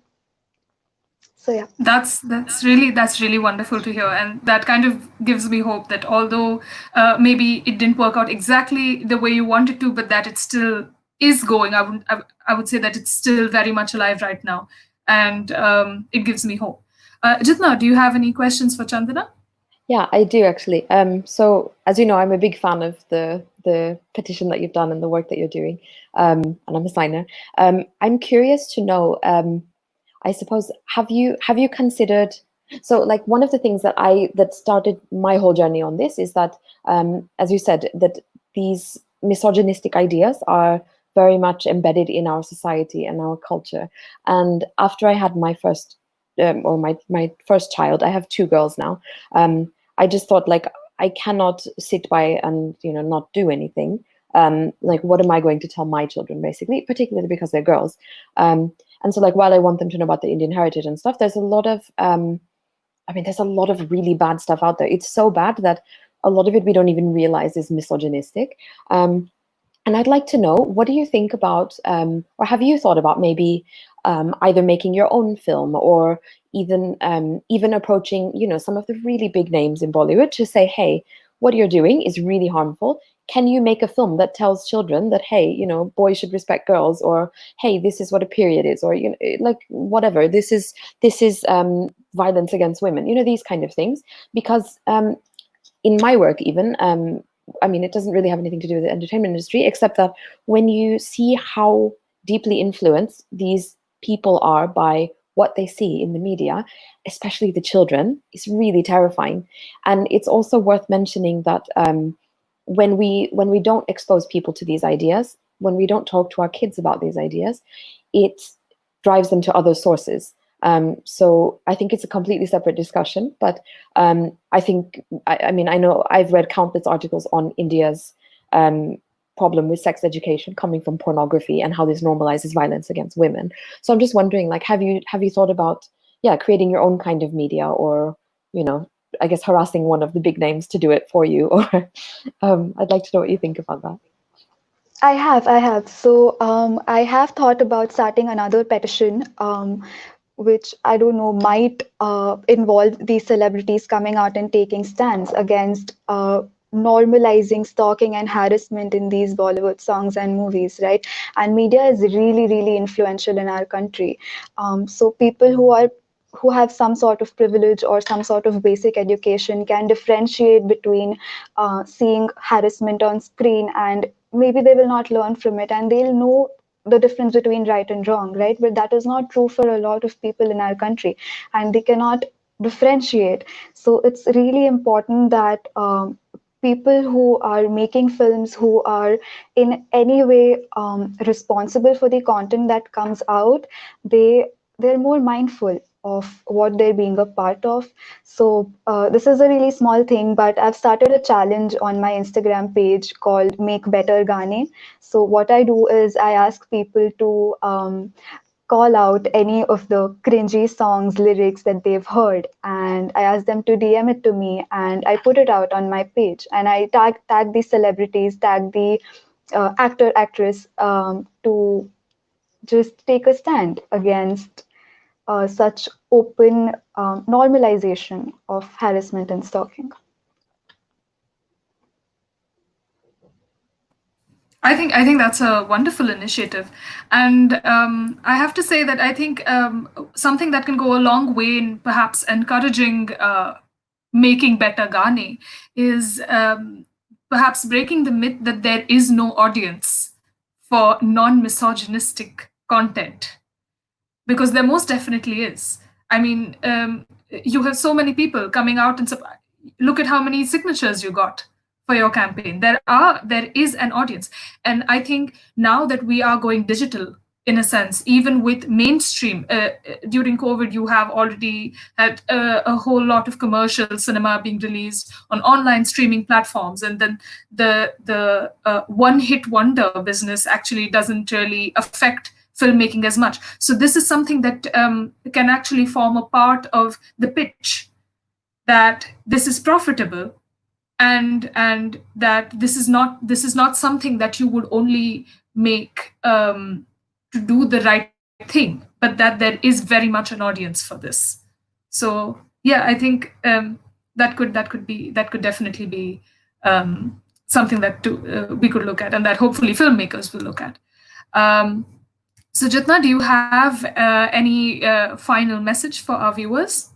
So yeah. That's really wonderful to hear, and that kind of gives me hope that although maybe it didn't work out exactly the way you wanted to, but that it still is going. I would say that it's still very much alive right now, and it gives me hope. Jitna, do you have any questions for Chandana? Yeah, I do actually. So as you know, I'm a big fan of the petition that you've done and the work that you're doing, and I'm a signer. I'm curious to know. I suppose have you considered? So like one of the things that started my whole journey on this is that, as you said, that these misogynistic ideas are very much embedded in our society and our culture. And after I had my first or my first child, I have two girls now. I just thought like I cannot sit by and not do anything. Like what am I going to tell my children, basically, particularly because they're girls. And so like while I want them to know about the Indian heritage and stuff, there's a lot of there's a lot of really bad stuff out there. It's so bad that a lot of it we don't even realize is misogynistic. And I'd like to know, what do you think about, or have you thought about maybe either making your own film or even approaching, some of the really big names in Bollywood to say, hey, what you're doing is really harmful. Can you make a film that tells children that, hey, boys should respect girls, or hey, this is what a period is, or like whatever. This is violence against women. These kind of things. Because in my work, even. It doesn't really have anything to do with the entertainment industry, except that when you see how deeply influenced these people are by what they see in the media, especially the children, it's really terrifying. And it's also worth mentioning that when we don't expose people to these ideas, when we don't talk to our kids about these ideas, it drives them to other sources. So I think it's a completely separate discussion, but I think, I mean, I know I've read countless articles on India's problem with sex education coming from pornography and how this normalizes violence against women. So I'm just wondering, like, have you thought about, creating your own kind of media, or, I guess harassing one of the big names to do it for you, or I'd like to know what you think about that. I have. So I have thought about starting another petition, which I don't know might involve these celebrities coming out and taking stands against normalizing stalking and harassment in these Bollywood songs and movies, right? And media is really, really influential in our country. So people who have some sort of privilege or some sort of basic education can differentiate between seeing harassment on screen, and maybe they will not learn from it, and they'll know the difference between right and wrong, right? But that is not true for a lot of people in our country, and they cannot differentiate. So it's really important that people who are making films, who are in any way responsible for the content that comes out, they're more mindful of what they're being a part of. So this is a really small thing, but I've started a challenge on my Instagram page called Make Better Gaane. So what I do is I ask people to call out any of the cringy songs lyrics that they've heard, and I ask them to DM it to me, and I put it out on my page, and I tag the celebrities, tag the actor actress, to just take a stand against such open normalization of harassment and stalking. I think that's a wonderful initiative, and I have to say that I think something that can go a long way in perhaps encouraging making better Gaane is perhaps breaking the myth that there is no audience for non-misogynistic content, because there most definitely is. I mean, you have so many people coming out and look at how many signatures you got for your campaign. There is an audience, and I think now that we are going digital, in a sense, even with mainstream, during COVID, you have already had a whole lot of commercial cinema being released on online streaming platforms, and then the one-hit wonder business actually doesn't really affect filmmaking as much. So this is something that can actually form a part of the pitch, that this is profitable, and that this is not something that you would only make to do the right thing, but that there is very much an audience for this. So yeah, I think that could definitely be something that we could look at, and that hopefully filmmakers will look at. So Jitna, do you have any final message for our viewers?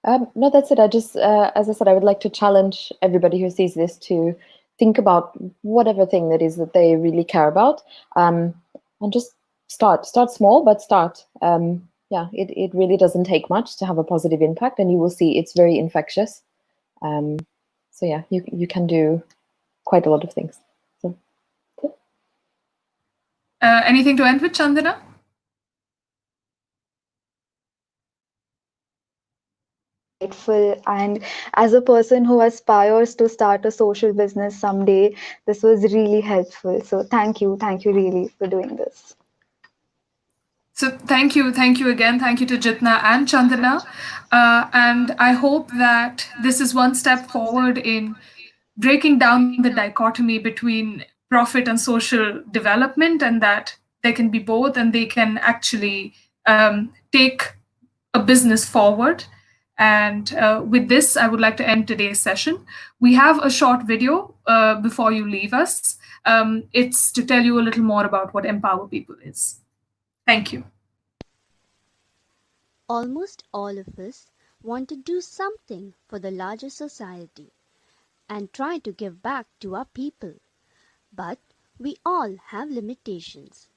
No, that's it. I just, as I said, I would like to challenge everybody who sees this to think about whatever thing that is that they really care about, and just start small, but start. It really doesn't take much to have a positive impact, and you will see it's very infectious. So yeah, you can do quite a lot of things. So, cool. Anything to end with, Chandana? And as a person who aspires to start a social business someday, this was really helpful. So thank you really for doing this. So thank you again. Thank you to Jitna and Chandana. And I hope that this is one step forward in breaking down the dichotomy between profit and social development, and that there can be both, and they can actually take a business forward. And with this, I would like to end today's session. We have a short video before you leave us. It's to tell you a little more about what Empower People is. Thank you. Almost all of us want to do something for the larger society and try to give back to our people. But we all have limitations.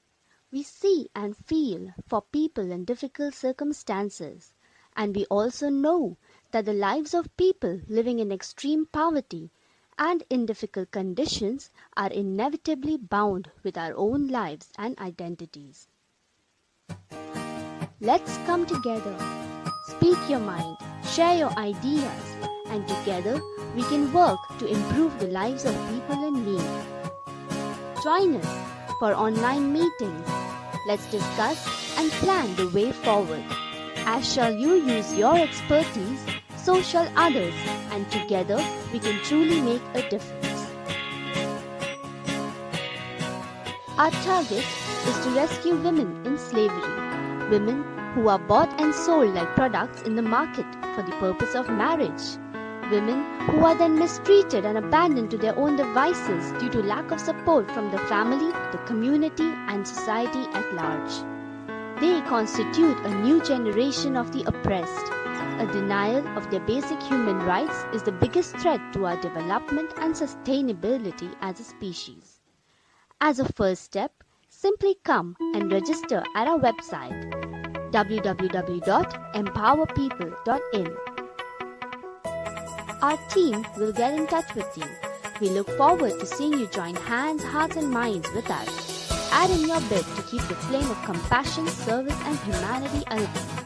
We see and feel for people in difficult circumstances, and we also know that the lives of people living in extreme poverty and in difficult conditions are inevitably bound with our own lives and identities. Let's come together, speak your mind, share your ideas, and together we can work to improve the lives of people in need. Join us for online meetings. Let's discuss and plan the way forward. As shall you use your expertise, so shall others, and together we can truly make a difference. Our target is to rescue women in slavery, women who are bought and sold like products in the market for the purpose of marriage, women who are then mistreated and abandoned to their own devices due to lack of support from the family, the community, and society at large. They constitute a new generation of the oppressed. A denial of their basic human rights is the biggest threat to our development and sustainability as a species. As a first step, simply come and register at our website www.empowerpeople.in. Our team will get in touch with you. We look forward to seeing you join hands, hearts and minds with us. Add in your bit to keep the flame of compassion, service and humanity alive.